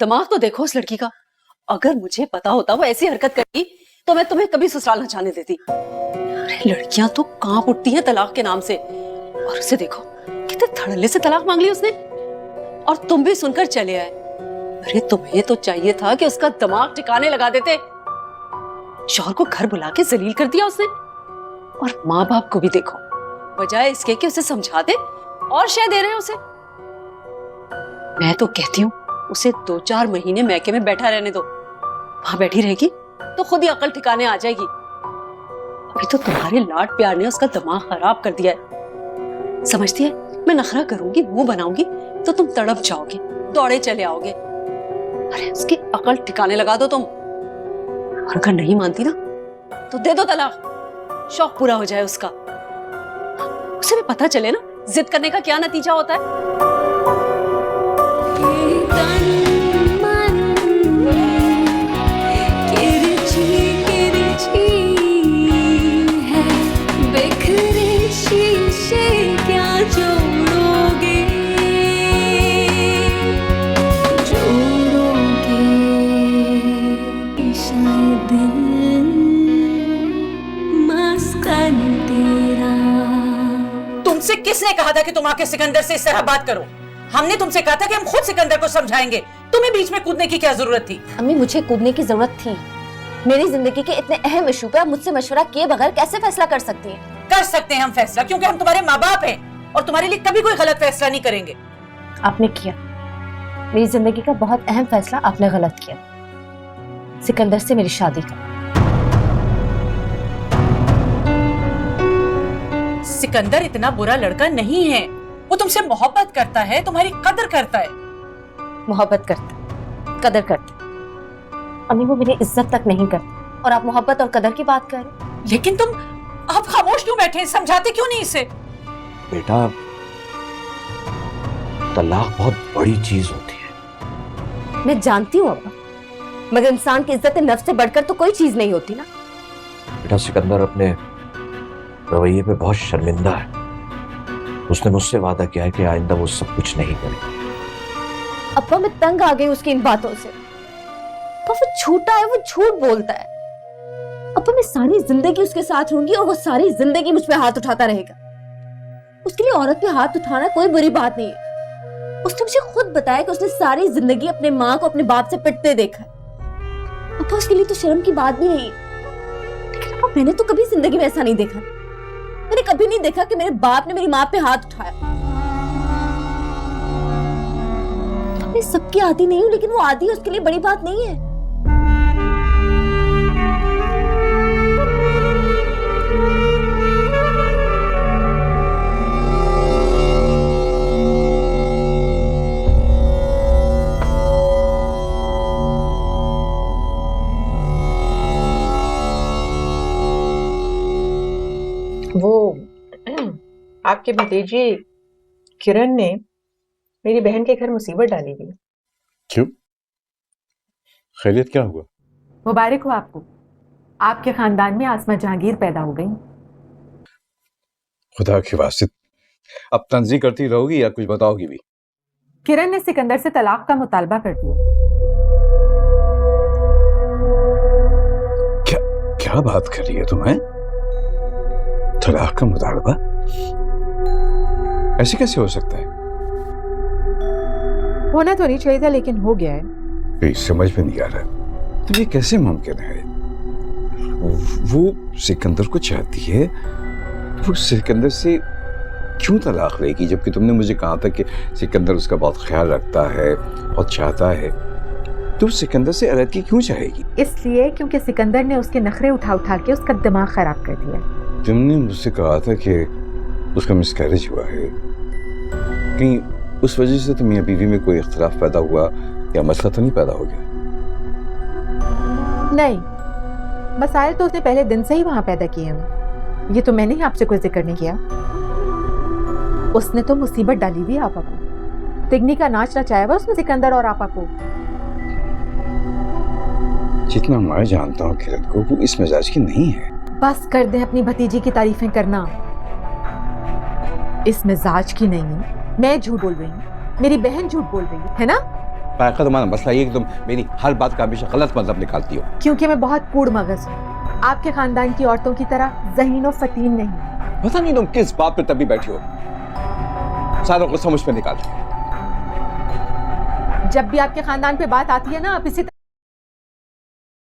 दिमाग तो देखो उस लड़की का। अगर मुझे पता होता वो ऐसी हरकत करेगी तो मैं तुम्हें कभी ससुराल न जाने देती। अरे लड़कियां तो कांप उठती हैं तलाक के नाम से, और उसे देखो कितने धड़ल्ले से तलाक मांग ली उसने, और तुम भी सुनकर चले आए। अरे तुम्हें तो चाहिए था कि उसका दिमाग ठिकाने लगा देते। शौहर को घर बुला के जलील कर दिया उसने, और माँ बाप को भी देखो, बजाय इसके कि उसे समझा दे और शय दे रहे हैं उसे। मैं तो कहती हूँ उसे 2-4 महीने मैके में बैठा रहने दो। वहां बैठी रहेगी तो खुद ही अकल ठिकाने आ जाएगी। अभी तो तुम्हारे लाड प्यार ने उसका दिमाग खराब कर दिया है। समझती है मैं नखरा करूंगी, मुंह बनाऊंगी तो तुम तड़प जाओगे, दौड़े चले आओगे। अरे उसकी अकल ठिकाने लगा दो तुम, और अगर नहीं मानती ना तो दे दो तलाक, शौक पूरा हो जाए उसका। उसे भी पता चले ना जिद करने का क्या नतीजा होता है। तुमसे किसने कहा था कि तुम आके सिकंदर से इस तरह बात करो? हमने तुमसे कहा था कि हम खुद सिकंदर को समझाएंगे। तुम्हें बीच में कूदने की क्या जरूरत थी? अम्मी मुझे कूदने की जरूरत थी। मेरी जिंदगी के इतने अहम इशू पे आप मुझसे मशवरा किए बगैर कैसे फैसला कर सकती हैं? कर सकते हैं हम फैसला, क्योंकि हम तुम्हारे माँ बाप हैं और तुम्हारे लिए कभी कोई गलत फैसला नहीं करेंगे। आपने किया, मेरी जिंदगी का बहुत अहम फैसला आपने गलत किया, सिकंदर से मेरी शादी का। सिकंदर इतना बुरा लड़का नहीं है, वो तुमसे मोहब्बत करता है, तुम्हारी कदर करता है। मोहब्बत करता, कदर करता। अम्मी वो मेरी इज्जत तक नहीं करता, और आप मोहब्बत और कदर की बात कर रहे हैं। लेकिन तुम आप खामोश क्यों बैठे, समझाते क्यों नहीं इसे? बेटा तलाक बहुत बड़ी चीज होती है। मैं जानती हूँ अब्बा, मगर इंसान की इज्जत नफ्स से बढ़कर तो कोई चीज नहीं होती ना। बेटा सिकंदर अपने रवैये पे बहुत शर्मिंदा है। उसने मुझसे वादा किया है कि आइंदा वो सब कुछ नहीं करेगा। अब्बा मैं तंग आ गई उसकी इन बातों से। अब्बा वो झूठा है, वो झूठ बोलता है। अब्बा मैं सारी जिंदगी उसके साथ रहूंगी और वो सारी जिंदगी मुझ पे हाथ उठाता रहेगा। उसके लिए औरत पे हाथ उठाना कोई बुरी बात नहीं है। उसने मुझे खुद बताया कि उसने सारी जिंदगी अपने माँ को अपने बाप से पिटते देखा है। अब्बा उसके लिए तो शर्म की बात भी नहीं है। लेकिन अब्बा मैंने तो कभी जिंदगी में ऐसा नहीं देखा। मैंने कभी नहीं देखा कि मेरे बाप ने मेरी माँ पे हाथ उठाया। मैं सबकी आदी नहीं हूँ, लेकिन वो आदी उसके लिए बड़ी बात नहीं है। वो आपके भतीजी किरण ने मेरी बहन के घर मुसीबत डाली हुई। क्यों? खैरियत क्या हुआ? मुबारक हो आपको, आपके खानदान में आसमा जहांगीर पैदा हो गई। खुदा के वास्ते अब तंजी करती रहोगी या कुछ बताओगी भी? किरण ने सिकंदर से तलाक का मुतालबा कर दिया। क्या बात कर रही है तुम्हें? तलाक का मुतालबा? ऐसे कैसे हो सकता है? होना तो नहीं चाहिए था, लेकिन हो गया है। ये समझ में नहीं आ रहा, तो ये कैसे मुमकिन है? वो सिकंदर को चाहती है, वो सिकंदर से क्यों तलाक लेगी? जबकि तुमने मुझे कहा था कि सिकंदर उसका बहुत ख्याल रखता है, बहुत चाहता है, तो सिकंदर से अलग क्यों चाहेगी? इसलिए क्योंकि सिकंदर ने उसके नखरे उठा उठा के उसका दिमाग खराब कर दिया। तुमने मुझसे कहा था कि उसका मिसकैरेज हुआ है, कहीं उस वजह से तो मियां बीवी में कोई इख्तिलाफ पैदा हुआ या मसला तो नहीं पैदा हो गया? नहीं, मसाइल तो उसने पहले दिन से ही वहां पैदा किए हैं। ये तो मैंने ही आपसे कोई जिक्र नहीं किया। उसने तो मुसीबत डाली हुई आपा को। तिगनी का नाच नचाया हुआ उसने सिकंदर और आपा को। जितना मैं जानता हूँ किरण को, वो इस मिजाज की नहीं है। बस कर दें अपनी भतीजी की तारीफें करना। इस मिजाज की नहीं है। मैं झूठ बोल रही हूँ, मेरी बहन झूठ बोल रही है ना? पायका, तुम्हारा मसला ये है कि तुम मेरी हर बात का हमेशा गलत मतलब निकालती हो। क्योंकि मैं बहुत कूड़ मगज हूँ, आपके खानदान की औरतों की तरह ज़हीन और फतीन नहीं। पता नहीं तुम किस बात पे तभी बैठी हो, सारों को समझ में निकालती हो। जब भी आपके खानदान पे बात आती है ना, आप इसी